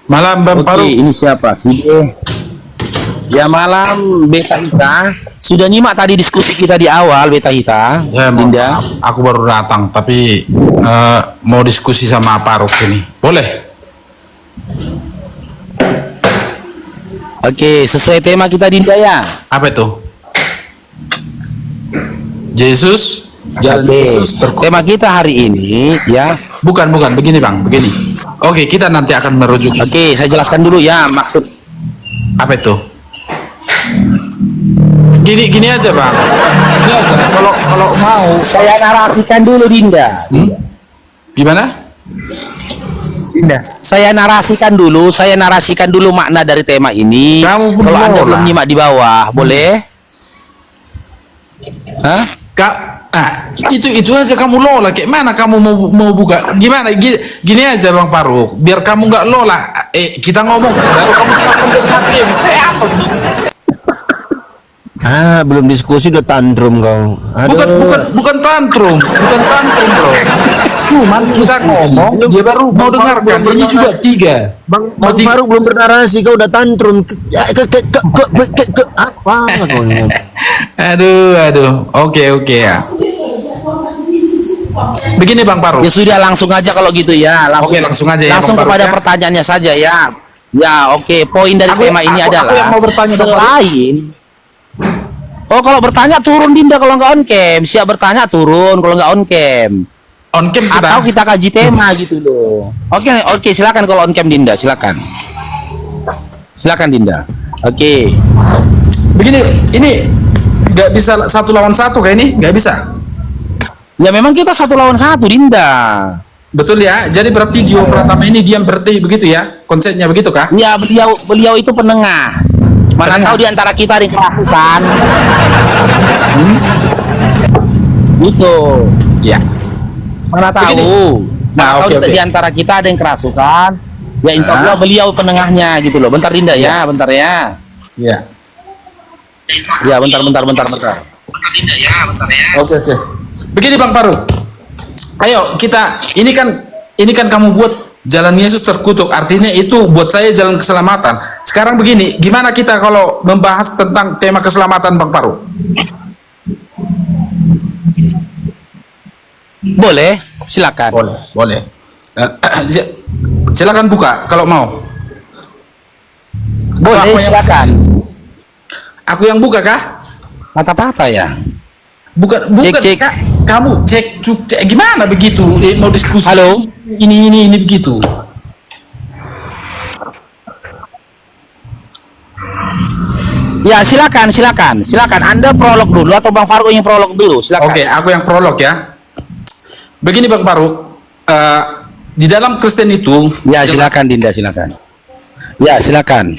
Malam Bang Oke, Farouq. ini siapa sih? Ya malam Beta Hita. Sudah nyimak tadi diskusi kita di awal Beta Hita. Ya, mohon Dinda. maaf, aku baru datang tapi mau diskusi sama Farouq ini. Boleh? Oke, sesuai tema kita Dinda ya. Apa itu? Yesus, jalan Oke. Yesus Tema kita hari ini ya. Bukan, begini Bang, begini. Oke, kita nanti akan merujuk. Oke, saya jelaskan dulu ya maksud. Apa itu? Gini aja Bang. Gini aja. Kalau mau, Saya narasikan dulu Dinda. gimana? Dinda. Saya narasikan dulu makna dari tema ini. Kamu pun Kalau Anda mau belum lah. nyimak di bawah, boleh? Hah? Itu aja kamu lola. Kayak mana kamu mau buka? Gimana? Gini aja Bang Farouq. Biar kamu nggak lola. Kita ngomong. Baru kamu hakim. Apa? Belum diskusi udah tantrum kau. Bukan tantrum, bro. Cuman kita ngomong, dia baru mau dengarkan. Ini juga tiga. Bang Farouq belum bernarasi, kau udah tantrum. Apa kau ini? Aduh. Oke ya. Begini Bang Farouq. Ya sudah langsung aja kalau gitu ya. Oke, langsung aja ya, Langsung Bang Farouq, kepada ya. pertanyaannya saja ya. Ya, oke. Poin dari tema ini aku adalah yang mau bertanya, Bang Farouq. selain kalau bertanya turun Dinda kalau nggak on cam. Siap bertanya turun kalau nggak on cam. On cam kita. Atau kita kaji tema gitu loh. Oke, silakan kalau on cam Dinda, silakan. Silakan Dinda. Oke. Begini, ini nggak bisa 1 lawan 1 kayak ini, nggak bisa. Ya memang kita 1 lawan 1 Dinda. Betul ya. Jadi berarti Dio Pratama ini diam berarti begitu ya? Konsepnya begitu kah? Ya beliau itu penengah. Mana Penengah. tahu di antara kita ada yang kerasukan. Gitu. Ya. Mana tahu. Begini. Mana tahu Oke. di antara kita ada yang kerasukan. Ya insya Allah beliau penengahnya gitu loh. Bentar Dinda ya, bentar ya. Ya. Ya bentar. Bentar Dinda ya, bentar ya. Oke. Begini Bang Farouq. Ayo kita ini kan kamu buat jalan Yesus terkutuk, artinya itu buat saya jalan keselamatan. Sekarang begini, gimana kita kalau membahas tentang tema keselamatan Bang Farouq? Boleh, silakan. Boleh. Silakan buka kalau mau. Boleh, Aku yang- silakan. Aku yang buka kah? Patah-patah ya. Bukan Cek. Kak. Kamu cek gimana begitu? Mau diskusi? Halo? Ini begitu. Ya silakan. Anda prolog dulu atau Bang Farouq yang prolog dulu? Silakan. Oke, aku yang prolog ya. Begini Bang Farouq, di dalam Kristen itu, Ya silakan Dinda, silakan. Ya silakan.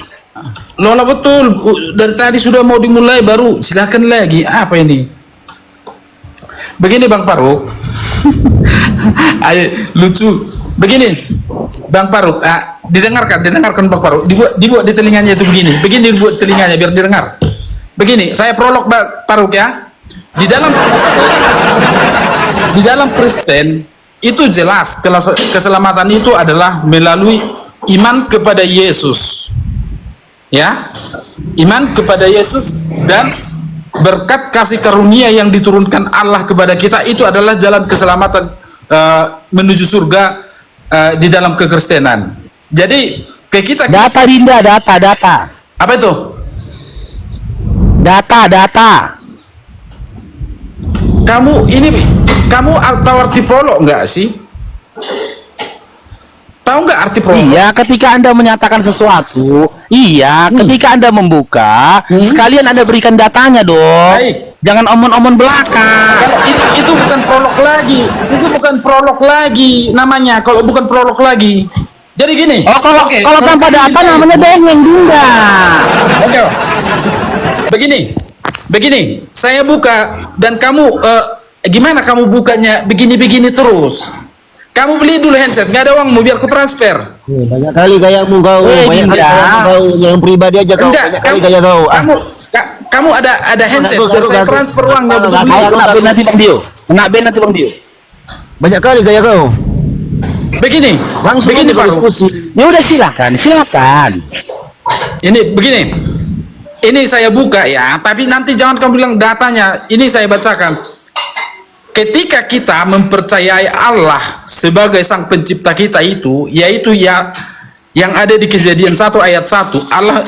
Lola betul. Dari tadi sudah mau dimulai baru silakan lagi. Apa ini? Begini Bang Farouq, ayo lucu. Begini Bang Farouq, didengarkan Bang Farouq. Dibuat di telinganya itu begini dibuat telinganya biar didengar. Begini, saya prolog Bang Farouq ya. Di dalam Kristen itu jelas keselamatan itu adalah melalui iman kepada Yesus. Ya, iman kepada Yesus dan berkat kasih karunia yang diturunkan Allah kepada kita itu adalah jalan keselamatan menuju surga di dalam kekristenan. Jadi kayak kita Data Dinda, data. apa itu? Data. Kamu tahu arti prolog nggak sih? Tahu nggak arti prolog? Iya, ketika Anda menyatakan sesuatu, ketika Anda membuka, sekalian Anda berikan datanya dong. Baik. Jangan omon-omon belaka. Kalau itu bukan prolog lagi. Itu bukan prolog lagi namanya. Kalau bukan prolog lagi. Jadi gini. Oh, kalau tanpa data namanya dongeng Dinda. Oke. Begini. Saya buka dan kamu gimana kamu bukanya begini terus? Kamu beli dulu handset, nggak ada uang mau biar ku transfer. Banyak kali gayamu kau. Banyak kali Dinda. gayamu kau. Yang pribadi aja kau. Enggak, Banyak kali gaya kau. kamu ada handset, biar saya transfer uangnya. Ayo kena band nanti Bang Dio. Banyak kali gaya kau. begini, Langsung begini aja Pak. diskusi. Ya udah silakan, silakan. Ini begini. Ini saya buka ya, tapi nanti jangan kamu bilang datanya. Ini saya bacakan. Ketika kita mempercayai Allah sebagai sang pencipta kita itu, yaitu ya yang ada di Kejadian 1 ayat 1, Allah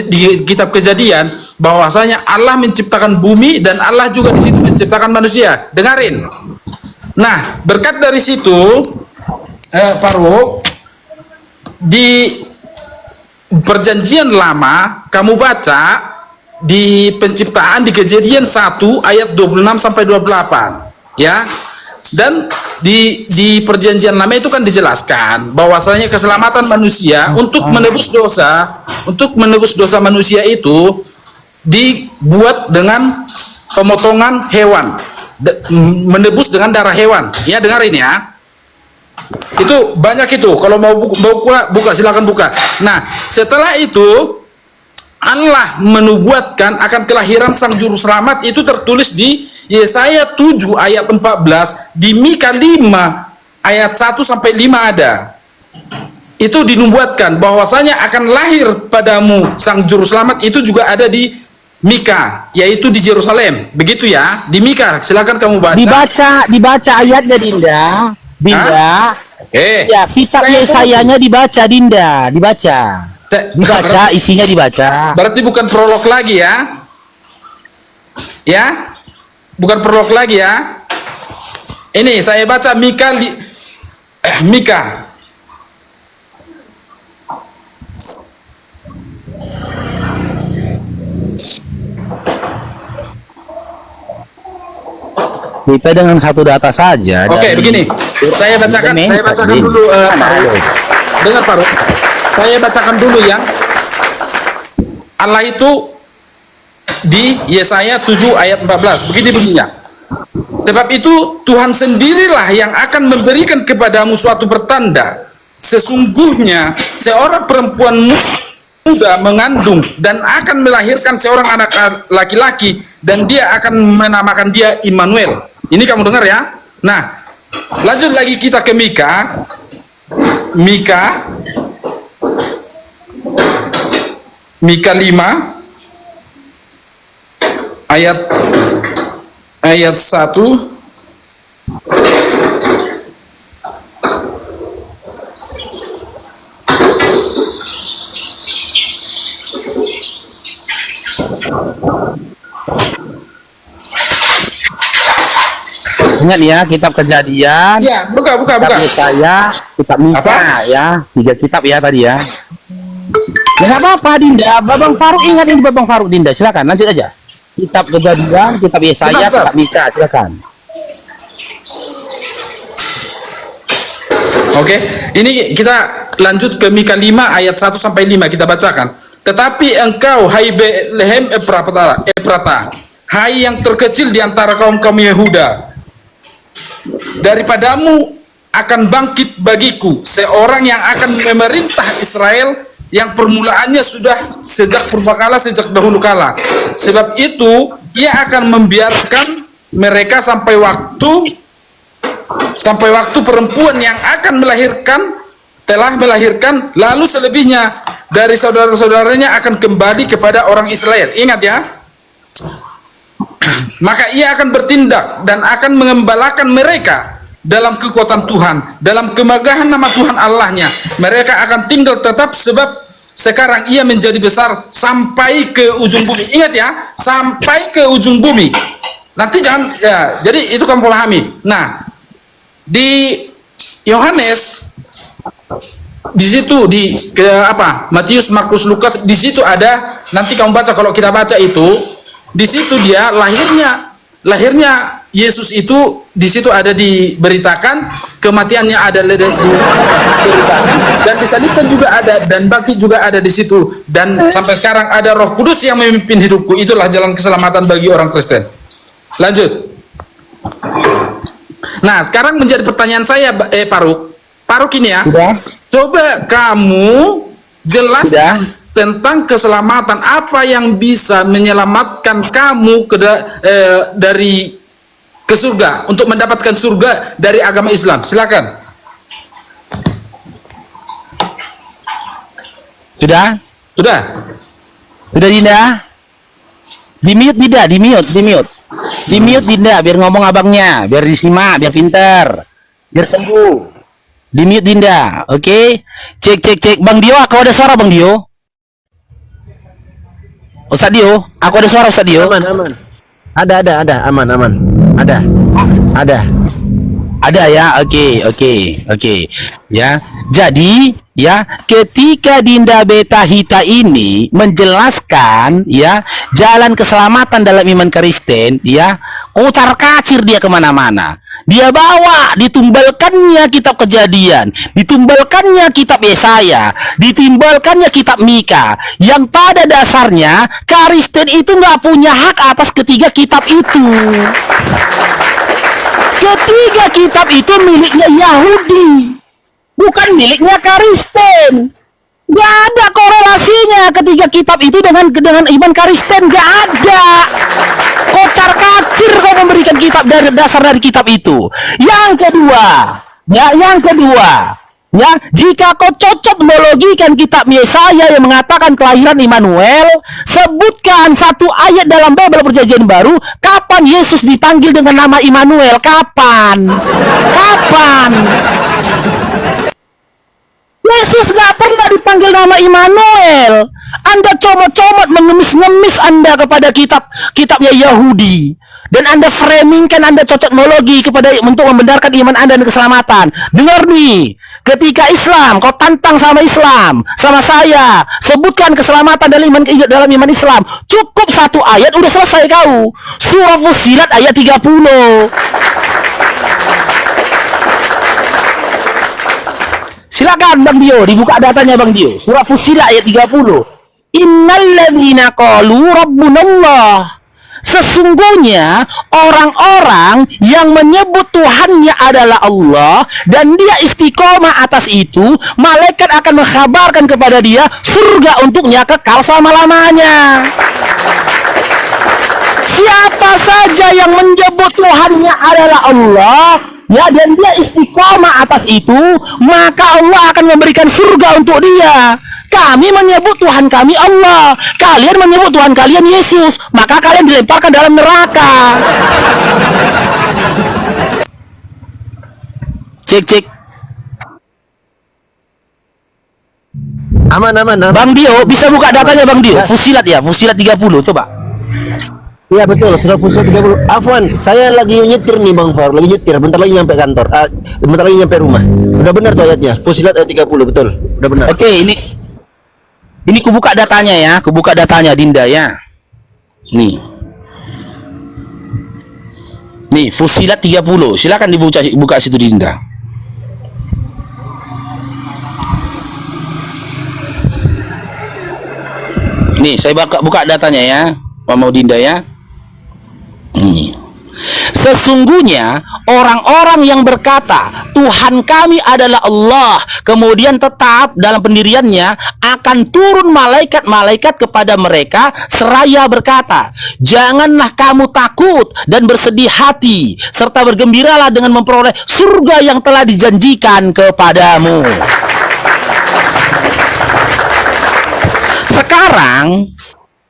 di kitab Kejadian bahwasanya Allah menciptakan bumi dan Allah juga di situ menciptakan manusia. Dengarin. Nah, berkat dari situ Farouq, di Perjanjian Lama kamu baca di penciptaan di Kejadian 1 ayat 26 sampai 28 ya. Dan di Perjanjian Lama itu kan dijelaskan bahwasanya keselamatan manusia untuk menebus dosa manusia itu dibuat dengan pemotongan hewan, menebus dengan darah hewan. Ya, dengarin ya. Itu banyak itu. Kalau mau buka silakan buka. Nah, setelah itu Allah menubuatkan akan kelahiran sang juru selamat, itu tertulis di Yesaya 7 ayat 14, di Mika 5 ayat 1 sampai 5 ada. Itu dinubuatkan bahwasanya akan lahir padamu sang juru selamat, itu juga ada di Mika, yaitu di Yerusalem. Begitu ya, di Mika. Silakan kamu baca. Dibaca ayatnya, Dinda. Dinda. Ya, kitab Yesayanya dibaca, Dinda. Dibaca, isinya dibaca. Berarti bukan prolog lagi ya? Ya? Bukan prolog lagi ya? Ini saya baca Mika Mika. Kita dengan satu data saja. Oke, begini. Saya bacakan dulu Farouq. Dengar Farouq. Saya bacakan dulu ya. Allah itu di Yesaya 7 ayat 14. Begini bunyinya. Sebab itu Tuhan sendirilah yang akan memberikan kepadamu suatu pertanda. Sesungguhnya seorang perempuan muda mengandung dan akan melahirkan seorang anak laki-laki, dan dia akan menamakan dia Immanuel. Ini kamu dengar ya. Nah, lanjut lagi kita ke Mika. Mika 5 ayat 1. Ingat ya, kitab Kejadian. Ya, buka. Kitab Yesaya, kitab Mika ya. 3 kitab ya tadi ya. Ya nggak apa-apa, Dinda. Babang Farouq, ingat ini Babang Farouq, Dinda. Silakan lanjut aja. Kitab Kejadian, kitab Yesaya, kitab Mika, silakan. Oke, ini kita lanjut ke Mika 5 ayat 1 sampai 5 kita bacakan. Tetapi engkau, hai Betlehem Efrata, hai yang terkecil di antara kaum-kaum Yehuda, daripadamu akan bangkit bagiku seorang yang akan memerintah Israel, yang permulaannya sudah sejak purbakala, sejak dahulu kala. Sebab itu ia akan membiarkan mereka sampai waktu perempuan yang akan telah melahirkan, lalu selebihnya dari saudara-saudaranya akan kembali kepada orang Israel. Ingat ya. Maka ia akan bertindak dan akan mengembalakan mereka dalam kekuatan Tuhan, dalam kemegahan nama Tuhan Allahnya. Mereka akan tinggal tetap, sebab sekarang ia menjadi besar sampai ke ujung bumi. Ingat ya, sampai ke ujung bumi. Nanti jangan ya, jadi itu kamu pahami. Nah, di Yohanes, di situ Matius, Markus, Lukas, di situ ada, nanti kamu baca, kalau kita baca itu di situ dia lahirnya Yesus itu di situ ada diberitakan, kematiannya ada diberitakan, dan disalibkan juga ada, dan bangkit juga ada di situ, dan sampai sekarang ada Roh Kudus yang memimpin hidupku. Itulah jalan keselamatan bagi orang Kristen. Lanjut. Nah, sekarang menjadi pertanyaan saya, Farouq ini ya. Coba kamu jelaskan tentang keselamatan, apa yang bisa menyelamatkan kamu ke surga, untuk mendapatkan surga dari agama Islam. Silakan. Sudah? Sudah. Sudah Dinda? Di-mute Dinda, di-mute. Di-mute Dinda, biar ngomong abangnya, biar disimak, biar pinter, biar sembuh. Di-mute Dinda, oke? Cek. Bang Dio, aku ada suara Bang Dio. Ustaz Dio, aku ada suara Ustaz Dio. Aman. Ada, aman. Ada. Ada ya, oke. Ya, jadi ya ketika Dinda Beta Hita ini menjelaskan ya jalan keselamatan dalam iman Kristen, ya kocar kacir dia kemana-mana. Dia bawa ditumbalkannya kitab Kejadian, ditumbalkannya kitab Yesaya, ditumbalkannya kitab Mika, yang pada dasarnya Kristen itu nggak punya hak atas ketiga kitab itu. Ketiga kitab itu miliknya Yahudi, bukan miliknya Kristen. Gak ada korelasinya ketiga kitab itu dengan iman Kristen, gak ada. Kocar kacir kau memberikan kitab dari dasar dari kitab itu. Yang kedua, jika kau cocok melogikan kitab Yesaya yang mengatakan kelahiran Immanuel, sebutkan satu ayat dalam Bible Perjanjian Baru, kapan Yesus dipanggil dengan nama Immanuel? Kapan? Yesus gak pernah dipanggil nama Immanuel. Anda comot-comot mengemis-ngemis Anda kepada kitabnya Yahudi, dan Anda framingkan, Anda cocokmologi kepada untuk membenarkan iman Anda dan keselamatan. Dengar nih, ketika Islam, kau tantang sama Islam, sama saya, sebutkan keselamatan dalam iman Islam. Cukup satu ayat, udah selesai kau. Surah Fussilat ayat 30. Silakan Bang Dio, dibuka datanya Bang Dio. Surah Fussilat ayat 30. Innalladzina qalu rabbunallah. Sesungguhnya orang-orang yang menyebut Tuhannya adalah Allah dan dia istiqomah atas itu, malaikat akan mengkhabarkan kepada dia surga untuknya kekal selama-lamanya. Siapa saja yang menyebut Tuhannya adalah Allah, ya, dan dia istiqomah atas itu, maka Allah akan memberikan surga untuk dia. Kami menyebut Tuhan kami Allah, kalian menyebut Tuhan kalian Yesus, maka kalian dilemparkan dalam neraka. Cek. Aman. Bang Dio, bisa buka datanya Bang Dio? Fussilat ya, Fussilat 30, coba. Iya betul, sudah Fussilat 30. Afwan, saya lagi nyetir nih Bang Farouq, lagi nyetir, bentar lagi nyampe kantor. Bentar lagi nyampe rumah. Udah benar tuh ayatnya, Fussilat ayat 30, betul. Udah benar. Oke, ini kubuka datanya ya, kubuka datanya Dinda ya. Nih Fussilat 30. Silakan buka situ Dinda. Nih, saya buka datanya ya. Mau Dinda ya. Ini. Sesungguhnya orang-orang yang berkata Tuhan kami adalah Allah, kemudian tetap dalam pendiriannya, akan turun malaikat-malaikat kepada mereka seraya berkata, janganlah kamu takut dan bersedih hati, serta bergembiralah dengan memperoleh surga yang telah dijanjikan kepadamu.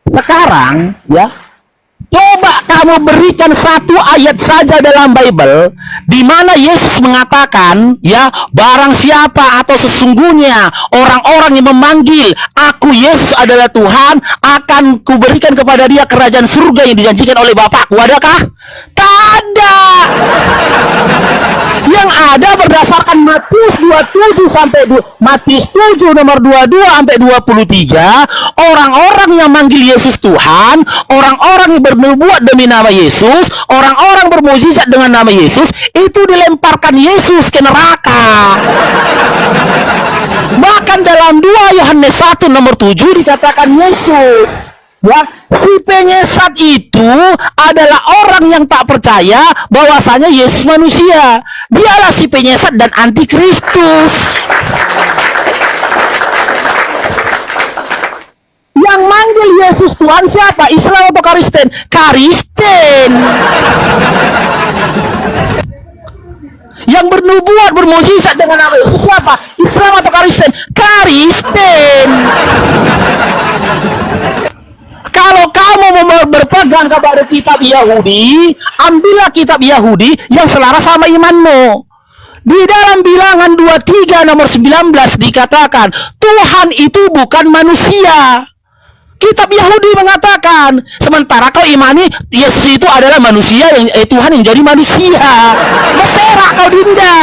Sekarang ya, coba kamu berikan satu ayat saja dalam Bible di mana Yesus mengatakan, ya, barang siapa atau sesungguhnya orang-orang yang memanggil aku Yesus adalah Tuhan, akan kuberikan kepada dia kerajaan surga yang dijanjikan oleh Bapakku. Adakah? Tak ada. Yang ada berdasarkan Matius 27 sampai Matius 7 nomor 22 sampai 23, orang-orang yang manggil Yesus Tuhan, orang-orang yang bernubuat demi nama Yesus, orang-orang bermukjizat dengan nama Yesus, itu dilemparkan Yesus ke neraka. Bahkan dalam 2 Yohanes 1 nomor 7 dikatakan Yesus, ya, si penyesat itu adalah orang yang tak percaya bahwasanya Yesus manusia. Dialah si penyesat dan antikristus. Yang manggil Yesus Tuhan siapa? Islam atau Kristen? Kristen. Yang bernubuat bermukjizat dengan nama Yesus siapa? Islam atau Kristen? Kristen. berpegang kepada kitab Yahudi, ambillah kitab Yahudi yang selaras sama imanmu. Di dalam Bilangan 23 nomor 19 dikatakan, Tuhan itu bukan manusia. Kitab Yahudi mengatakan, sementara kau imani Yesus itu adalah manusia, yang Tuhan yang jadi manusia. Berserak kau Dinda.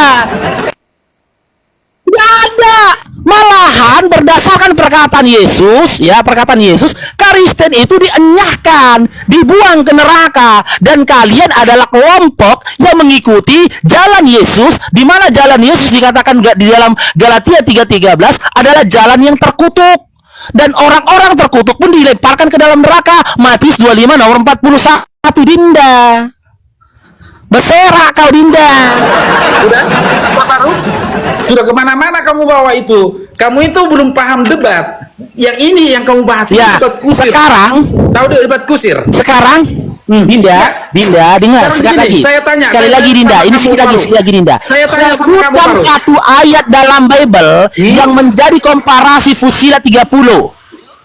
Tidak ada. Malahan berdasarkan perkataan Yesus, ya, perkataan Yesus, Kristen itu dienyahkan, dibuang ke neraka, dan kalian adalah kelompok yang mengikuti jalan Yesus, di mana jalan Yesus dikatakan di dalam Galatia 3:13 adalah jalan yang terkutuk. Dan orang-orang terkutuk pun dilemparkan ke dalam neraka. Matius 25 nomor 41 Dinda. Berserak kau Dinda. Udah, Pak Farouq? Sudah kemana-mana kamu bawa itu. Kamu itu belum paham debat. Yang ini yang kamu bahas Ya, debat kusir. sekarang Tahu debat kusir? Sekarang Dinda, Dinda, dengar sekali lagi. Saya tanya, sekali lagi Dinda, ini sekali lagi Dinda. Saya tanya sama kamu, Sebutkan Farouq. satu ayat dalam Bible yang menjadi komparasi Fusilat 30.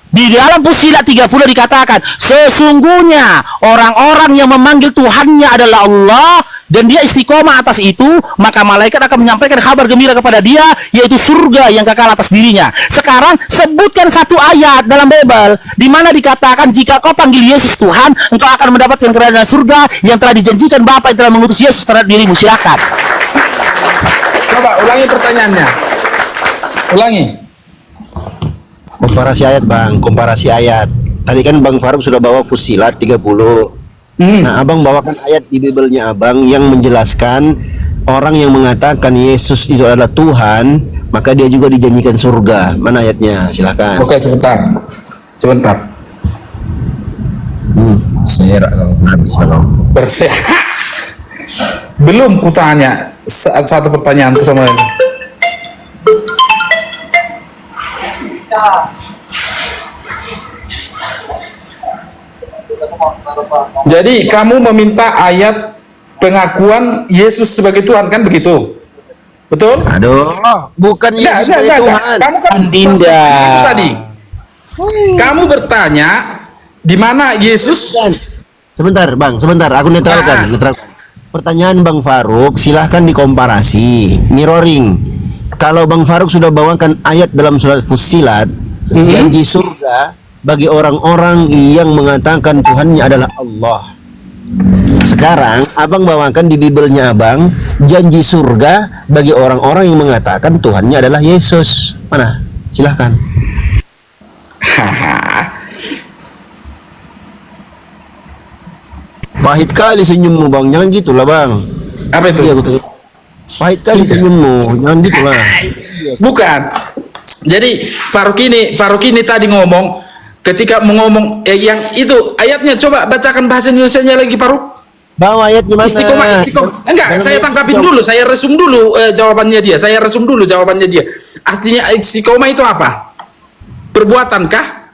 Di dalam Fusilat 30 dikatakan, sesungguhnya orang-orang yang memanggil Tuhannya adalah Allah dan dia istiqomah atas itu, maka malaikat akan menyampaikan kabar gembira kepada dia, yaitu surga yang kekal atas dirinya. Sekarang sebutkan satu ayat dalam Bible di mana dikatakan, jika kau panggil Yesus Tuhan, engkau akan mendapatkan kerajaan surga yang telah dijanjikan Bapa yang telah mengutus Yesus terhadap dirimu. Silakan. Coba ulangi pertanyaannya. Ulangi. Komparasi ayat Bang, komparasi ayat. Tadi kan Bang Farouq sudah bawa Fusilat 30. Nah, Abang bawakan ayat di Bible-nya Abang yang menjelaskan orang yang mengatakan Yesus itu adalah Tuhan, maka dia juga dijanjikan surga. Mana ayatnya? Silakan. Oke, sebentar. Sebentar. Serak kau, habis kau. Bersehat. Belum kutanya satu pertanyaan sama ini. Jadi kamu meminta ayat pengakuan Yesus sebagai Tuhan, kan begitu? Betul? Aduh, bukan Yesus sebagai Tuhan. Kamu kan Dinda. tadi. Kamu bertanya di mana Yesus? Sebentar Bang, sebentar. Aku netralkan. Pertanyaan Bang Farouq silahkan dikomparasi, mirroring. Kalau Bang Farouq sudah bawakan ayat dalam surat Fusilat, janji surga bagi orang-orang yang mengatakan Tuhannya adalah Allah. Sekarang Abang bawakan di Bible-nya Abang janji surga bagi orang-orang yang mengatakan Tuhannya adalah Yesus. Mana? Silahkan. Pahit kali senyummu Bang, jangan gitulah Bang. Apa itu? Iya, aku tahu. Pahit kali senyummu, jangan gitulah. Bukan. Jadi Farouq ini tadi ngomong, ketika mengomong yang itu ayatnya, coba bacakan bahasa Indonesianya lagi Farouq. Bawa ayat di mana? Istiqomah. Enggak, saya tangkapin dulu, saya resum dulu jawabannya dia. Saya resum dulu jawabannya dia. Artinya istiqomah itu apa? Perbuatankah?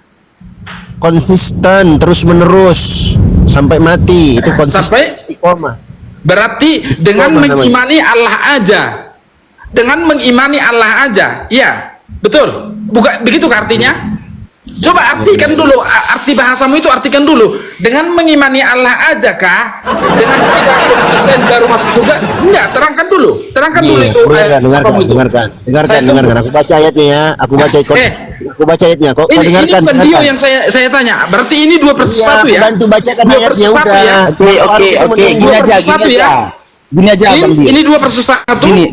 Konsisten, terus menerus sampai mati, itu konsisten. Sampai Istiqomah. berarti dengan Istiqomah mengimani Allah aja. Dengan mengimani Allah aja. Iya, betul. Bukan begitu artinya? Coba artikan dulu, arti bahasamu itu artikan dulu. Dengan mengimani Allah aja kah? Dengan tidak konsisten baru masuk surga? Enggak, terangkan dulu. Terangkan dulu itu. Dengarkan. Aku baca ayatnya ya. Aku baca ayatnya kok. Ini Dengarkan. bukan dia yang saya tanya. Berarti ini 2/1 ya? Bantu bacakan 2/1 ayatnya udah. ya? Oke. Gini aja Bang Dio. Ini 2/1.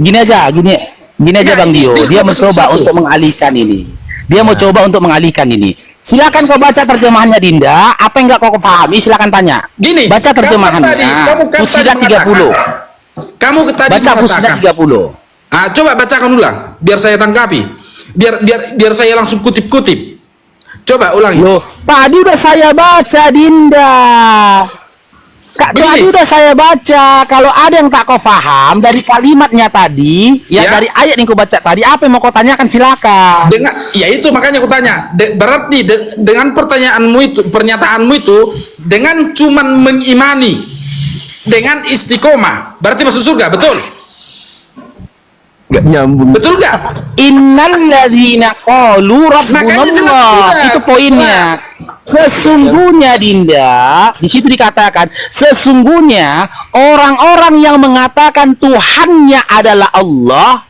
Gini aja Bang Dio. Dia mencoba untuk mengalihkan ini. Dia mau coba untuk mengalihkan ini. Silakan kau baca terjemahannya Dinda. Apa yang nggak kau pahami silakan tanya. Gini, baca terjemahannya. kamu Fusilat tadi 30. Kamu tadi Baca Fusilat 30. Ah, coba bacakan ulang biar saya tangkapi. Biar saya langsung kutip-kutip. Coba ulangi. Loh, tadi udah saya baca Dinda. Tadi udah saya baca. Kalau ada yang tak kau paham dari kalimatnya tadi, ya dari ayat yang kau baca tadi, apa yang mau kau tanyakan silakan. Dengan ya itu makanya aku tanya. Berarti dengan pernyataanmu itu dengan cuman mengimani dengan istiqomah berarti masuk surga, betul? Gak nyambung. Betul nggak? Innal ladzina qalu rabbunallah. Itu poinnya. Sesungguhnya Dinda, di situ dikatakan sesungguhnya orang-orang yang mengatakan Tuhannya adalah Allah,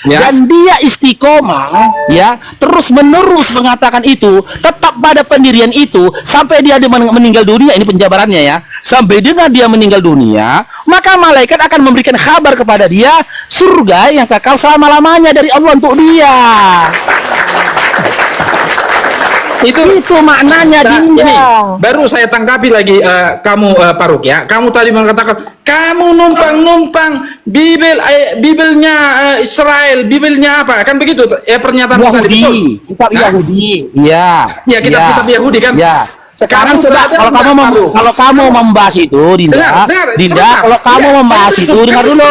Ya. dan dia istiqomah, ya, terus menerus mengatakan itu, tetap pada pendirian itu sampai dia meninggal dunia. Ini penjabarannya ya, sampai dengan dia meninggal dunia, maka malaikat akan memberikan kabar kepada dia surga yang kekal selama-lamanya dari Allah untuk dia. Itu maknanya Dinda. Ini baru saya tanggapi lagi kamu Farouq ya. Kamu tadi mengatakan kamu numpang Bibelnya Israel, Bibelnya apa? Kan begitu ya pernyataan tadi, betul? Kitab Yahudi. Iya. Ya, kitab Yahudi kan. Ya. Sekarang Kamu coba sadar kalau kamu membahas itu, Dinda, sebentar. kalau kamu Ya, membahas saya itu, dengar dulu.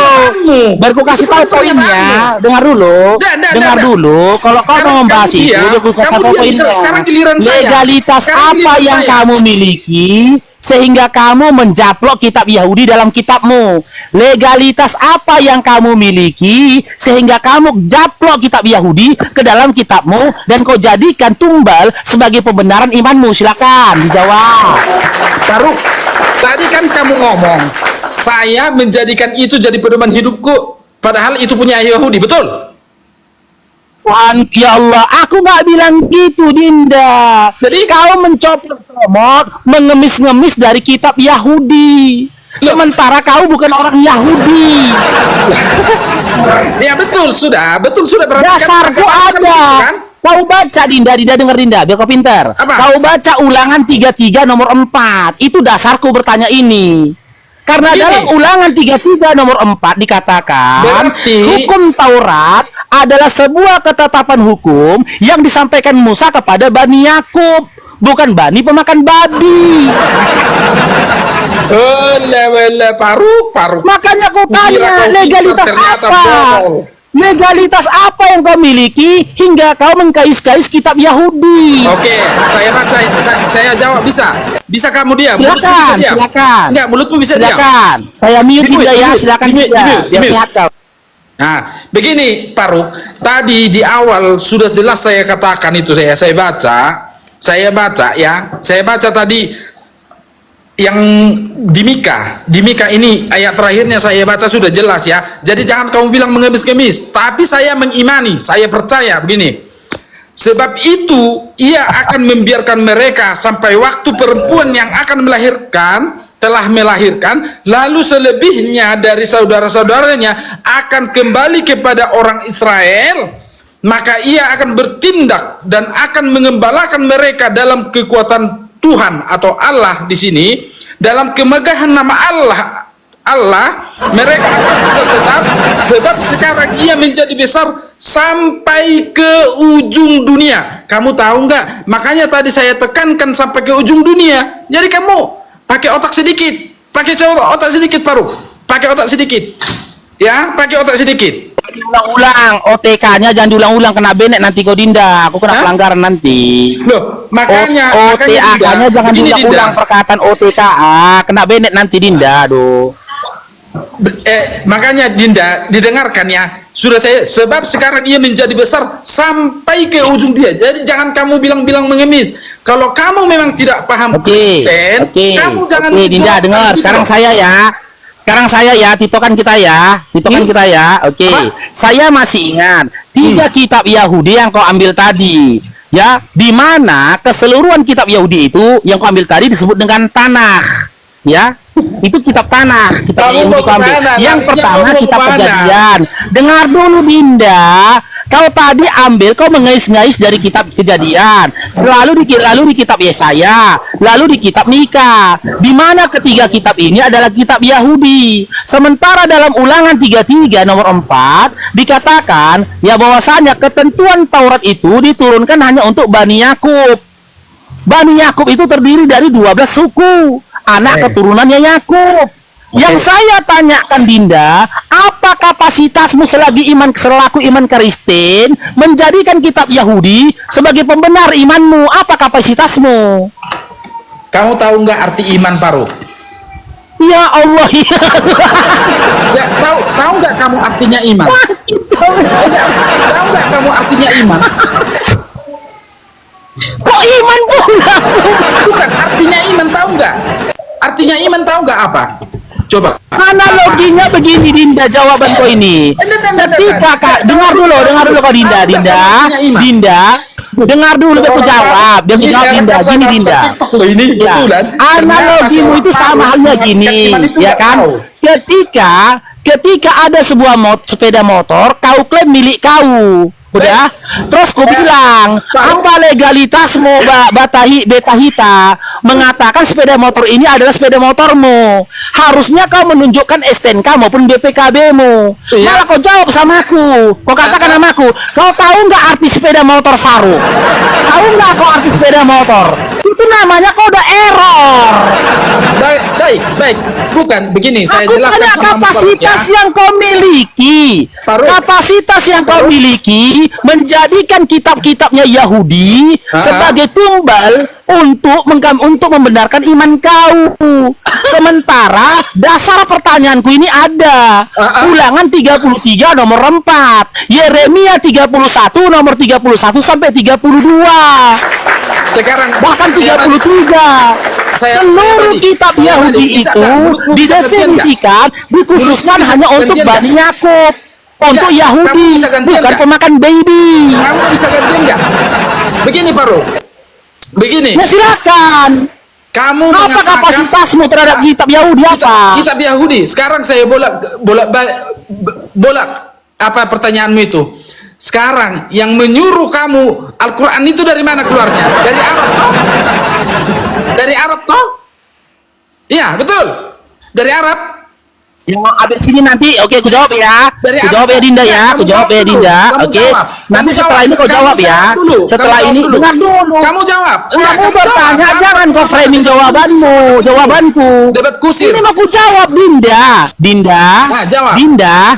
Baru ku kasih tahu poinnya. Dengar dulu. Dengar dulu. Kalau kamu Sekarang membahas kamu itu, diam. ku kasih tahu Kamu diam. poinnya. Sekarang giliran saya. Legalitas Sekarang apa giliran yang saya. kamu miliki sehingga kamu menjaplok kitab Yahudi dalam kitabmu? Legalitas apa yang kamu miliki sehingga kamu japlok kitab Yahudi ke dalam kitabmu dan kau jadikan tumbal sebagai pembenaran imanmu? Silakan dijawab. Farouq, tadi kan kamu ngomong saya menjadikan itu jadi pedoman hidupku, padahal itu punya Yahudi, betul? Tuhan, ya Allah, aku nggak bilang gitu, Dinda. Jadi kau mencopot, mengemis-ngemis dari kitab Yahudi. Sementara kau bukan orang Yahudi. Ya betul sudah berarti Dasarku ada. kan? Kau baca Dinda dengar Dinda, biar kau pintar. Apa? Kau baca Ulangan 33 nomor 4. Itu dasarku bertanya ini. Karena Begini. dalam Ulangan 33 nomor 4 dikatakan Berarti hukum Taurat adalah sebuah ketetapan hukum yang disampaikan Musa kepada Bani Yakub, bukan Bani pemakan babi. Farouq. Makanya aku Kira tanya, kau legalitas ternyata apa? bohong. Legalitas apa yang kau miliki hingga kau mengkais-kais kitab Yahudi? Oke, saya baca, saya jawab bisa. Bisa kamu diam? Silakan. Enggak, mulutmu bisa diam. Silakan. Saya mute Dinda ya, silakan Dinda. Biar sehat kau. Nah, begini Farouq, tadi di awal sudah jelas saya katakan itu, saya baca tadi yang di Mika ini ayat terakhirnya saya baca sudah jelas ya. Jadi jangan kamu bilang mengemis-ngemis, tapi saya mengimani, saya percaya begini. Sebab itu ia akan membiarkan mereka sampai waktu perempuan yang akan melahirkan telah melahirkan, lalu selebihnya dari saudara-saudaranya akan kembali kepada orang Israel, maka ia akan bertindak dan akan mengembalakan mereka dalam kekuatan Tuhan atau Allah di sini, dalam kemegahan nama Allah mereka akan tetap, sebab sekarang ia menjadi besar sampai ke ujung dunia. Kamu tahu nggak? Makanya tadi saya tekankan sampai ke ujung dunia. Jadi kamu pakai otak sedikit, Farouq, pakai otak sedikit, ya, pakai otak sedikit. Diulang-ulang, OTK-nya jangan diulang-ulang, kena benek nanti kau Dinda. Aku kena pelanggaran nanti. Loh, makanya OTK-nya jangan diulang-ulang, perkataan OTKA, kena benek nanti Dinda, aduh. Makanya Dinda didengarkan ya. Sudah saya, sebab sekarang ia menjadi besar sampai ke ujung dia. Jadi jangan kamu bilang-bilang mengemis. Kalau kamu memang tidak paham Kristen, kamu jangan. Dinda dengar. Sekarang saya ya, titokan kita ya. Oke. Saya masih ingat 3 kitab Yahudi yang kau ambil tadi. Ya, di mana keseluruhan kitab Yahudi itu yang kau ambil tadi disebut dengan Tanakh. Ya, itu kitab Tanakh, kitab Yahudi kau ambil. Yang pertama kitab Kejadian. Dengar dulu Dinda, kau tadi ambil, kau mengais-ngais dari kitab Kejadian, lalu di kitab Yesaya, lalu di kitab Mika, di mana ketiga kitab ini adalah kitab Yahudi. Sementara dalam Ulangan 33 nomor 4 dikatakan ya bahwasanya ketentuan Taurat itu diturunkan hanya untuk Bani Yakub. Bani Yakub itu terdiri dari 12 suku, anak keturunannya Yakub. Yang saya tanyakan Dinda, apa kapasitasmu selaku iman Kristen menjadikan kitab Yahudi sebagai pembenar imanmu? Apa kapasitasmu? Kamu tahu nggak arti iman, Farouq? Ya Allah, ya. Ya, tahu nggak kamu artinya iman? Tahu nggak kamu artinya iman? iman pula. Bukan, artinya iman tahu nggak? Artinya iman tahu nggak apa? Coba. Analoginya begini Dinda, jawaban kau ini. Ketika Kak, dengar dulu kau Dinda. Dengar dulu aku jawab. Dia jawab Dinda, gini Dinda. Ya, analogimu itu sama halnya gini, ya kan? Ketika ada sebuah sepeda motor, kau klaim milik kau. Udah, terus kau bilang apa legalitasmu beta hita mengatakan sepeda motor ini adalah sepeda motormu, harusnya kau menunjukkan STNK maupun BPKB-mu. Malah kau jawab sama aku, kau katakan sama aku, kau tahu nggak arti sepeda motor Farouq? Tahu nggak kau arti sepeda motor? Itu namanya kau udah error. Baik, bukan begini. Saya Aku jelaskan tanya kapasitas yang kau miliki. Farouq. Kapasitas yang kau miliki menjadikan kitab-kitabnya Yahudi sebagai tumbal untuk membenarkan iman kau. Sementara dasar pertanyaanku ini ada. Ulangan 33 nomor 4, Yeremia 31 nomor 31 sampai 32. Sekarang Bahkan 33. Seluruh kitab Yahudi itu didefinisikan, dikhususkan hanya untuk Bani Yakub, untuk Yahudi, bukan pemakan baby. Kamu bisa gantian nggak? Begini Farouq, begini. Ya silakan. Kamu Apa mengatakan kapasitasmu terhadap kitab Yahudi apa? kitab Yahudi. Sekarang saya bolak apa pertanyaanmu itu? Sekarang yang menyuruh kamu Al-Quran itu dari mana keluarnya? Dari Arab toh? Dari Arab toh? Iya betul. Dari Arab. Ya, abis sini nanti, oke, aku jawab ya. Aku jawab ya Dinda ya. Aku jawab ya Dinda. Oke. Nanti setelah ini kau jawab ya. Setelah ini dengar dulu. Kamu jawab. Kamu bertanya, jangan kau framing jawabanku. Debat kusir. Ini mau ku jawab Dinda. Nah, jawab. Dinda.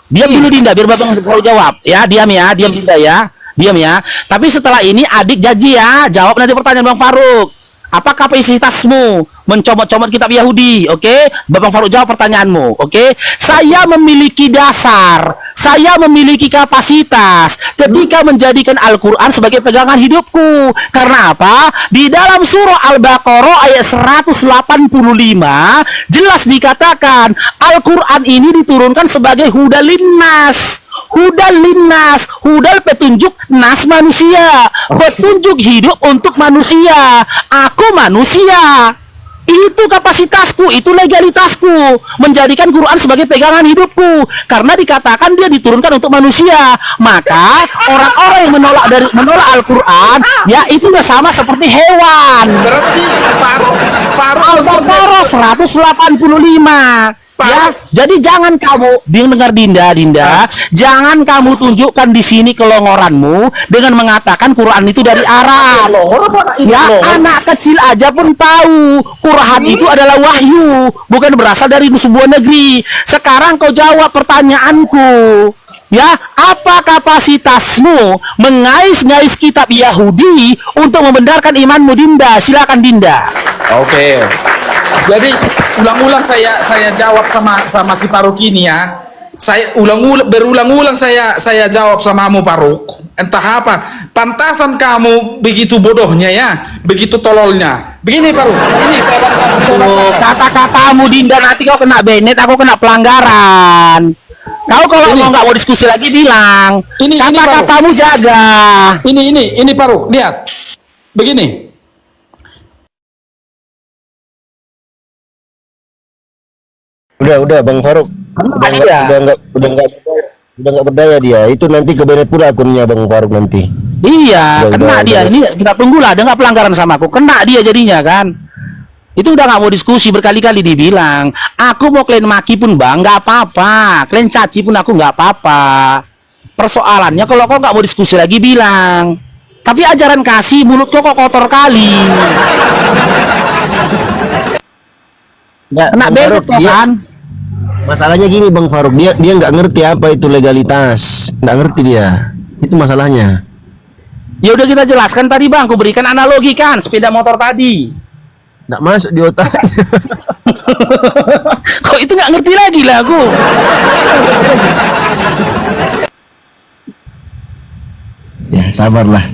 Diam dulu Dinda, biar Bapak kau jawab. Ya, diam Dinda ya. Diam ya. Tapi setelah ini adik janji ya, jawab nanti pertanyaan Bang Farouq. Apa kapasitasmu mencomot-comot kitab Yahudi? Oke, Bapak Farouq jawab pertanyaanmu. Oke, saya memiliki dasar, saya memiliki kapasitas ketika menjadikan Al-Quran sebagai pegangan hidupku. Karena apa? Di dalam surah Al-Baqarah ayat 185 jelas dikatakan Al-Quran ini diturunkan sebagai hudal linnas. Hudal petunjuk nas manusia, petunjuk hidup untuk manusia. Aku manusia. Itu kapasitasku, itu legalitasku, menjadikan Quran sebagai pegangan hidupku. Karena dikatakan dia diturunkan untuk manusia. Maka orang-orang yang menolak Al-Quran, ya itu udah sama seperti hewan. Berarti Al-Baqarah 185. Ya, jadi jangan kamu dengar Dinda, jangan kamu tunjukkan di sini kelongoranmu dengan mengatakan Quran itu dari Arab. Ya, anak kecil aja pun tahu Quran itu adalah wahyu, bukan berasal dari sebuah negeri. Sekarang kau jawab pertanyaanku. Ya, apa kapasitasmu mengais-ngais kitab Yahudi untuk membenarkan imanmu Dinda? Silakan Dinda. Oke. Jadi ulang-ulang saya jawab sama si Farouq ini ya. Saya berulang-ulang saya jawab samamu Farouq. Entah apa, pantasan kamu begitu bodohnya ya, begitu tololnya. Begini Farouq, ini saya kata-katamu Dinda, nanti kau kena banet, aku kena pelanggaran. Kau kalau nggak mau diskusi lagi bilang. Kata-katamu jaga. Ini Farouq, lihat. Begini. Udah Bang Farouq. Udah nggak berdaya dia. Itu nanti kebenet pula akunnya Bang Farouq nanti. Iya, kena dia. Ini kita tunggulah, ada nggak pelanggaran sama aku? Kena dia jadinya kan. Itu udah nggak mau diskusi, berkali-kali dibilang. Aku mau kalian maki pun Bang, nggak apa-apa. Kalian caci pun aku nggak apa-apa. Persoalannya kalau kau nggak mau diskusi lagi bilang. Tapi ajaran kasih mulut kau kok kotor kali. Kena belut kan? Masalahnya gini Bang Farouq, dia nggak ngerti apa itu legalitas, nggak ngerti dia. Itu masalahnya. Ya udah kita jelaskan tadi Bang, aku berikan analogi kan sepeda motor tadi. Nggak masuk di otak. Kok itu nggak ngerti lagi lah aku. Ya sabarlah.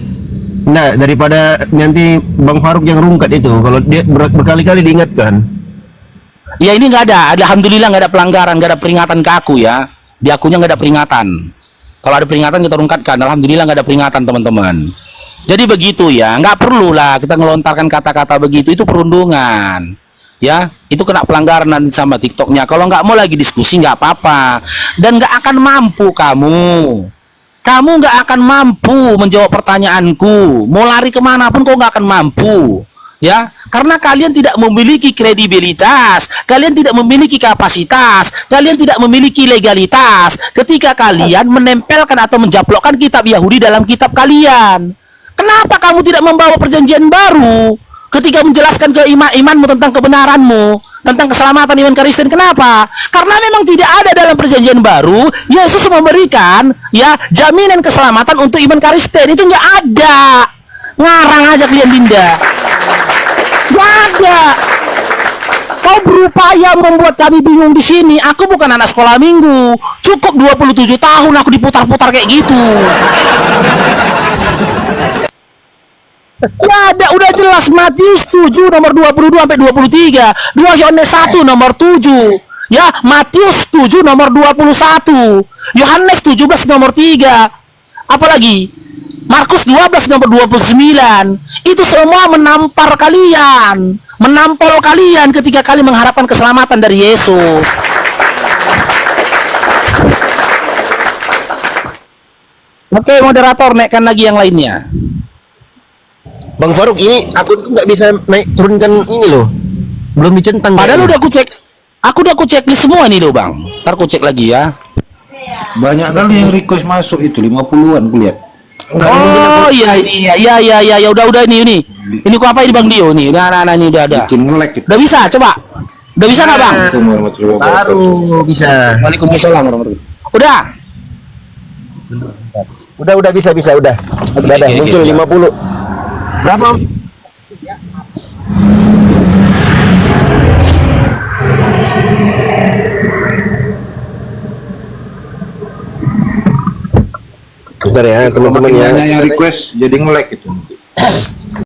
Nah, daripada nanti Bang Farouq yang rungkat itu, kalau dia berkali-kali diingatkan. Ya ini nggak ada, alhamdulillah nggak ada pelanggaran, nggak ada peringatan ke aku ya. Di akunya nggak ada peringatan. Kalau ada peringatan kita rungkatkan, alhamdulillah nggak ada peringatan teman-teman. Jadi begitu ya, nggak perlu lah kita ngelontarkan kata-kata begitu, itu perundungan. Ya, itu kena pelanggaran nanti sama TikToknya. Kalau nggak mau lagi diskusi nggak apa-apa, dan nggak akan mampu kamu. Kamu nggak akan mampu menjawab pertanyaanku. Mau lari kemanapun kau nggak akan mampu. Ya, karena kalian tidak memiliki kredibilitas, kalian tidak memiliki kapasitas, kalian tidak memiliki legalitas ketika kalian menempelkan atau menjaplokkan kitab Yahudi dalam kitab kalian. Kenapa kamu tidak membawa perjanjian baru ketika menjelaskan ke imanmu tentang kebenaranmu, tentang keselamatan iman Kristen? Kenapa? Karena memang tidak ada dalam perjanjian baru Yesus memberikan ya jaminan keselamatan untuk iman Kristen. Itu nggak ada. Ngarang aja kalian, Dinda. Nggak ada. Kau berupaya membuat kami bingung di sini. Aku bukan anak sekolah minggu. Cukup 27 tahun aku diputar-putar kayak gitu. Ya ada, udah jelas Matius 7 nomor 22 sampai 23, 2 Yohanes 1 nomor 7. Ya, Matius 7 nomor 21, Yohanes 17 nomor 3. Apalagi? Markus 12 nomor 29. Itu semua menampar kalian, menampol kalian ketika kalian mengharapkan keselamatan dari Yesus. Oke, moderator, naikkan lagi yang lainnya. Bang Farouq, ini aku nggak bisa naik turunkan ini loh. Belum dicentang. Padahal udah aku aku checklist semua nih loh Bang. Ntar aku cek lagi ya. Banyak kali yang request masuk itu 50-an kulihat. Oh iya ini ya udah ini. Ini ku apa ini Bang Dio nih. Nah ini udah ada. Bikin nge-lag itu. Udah bisa coba. Udah bisa nggak Bang? Baru bisa. Waalaikumsalam warahmatullahi wabarakatuh. Udah bisa udah. Udah ada muncul 50. Berapa? Bentar ya teman-teman ya. Yang request jadi nge-lag itu.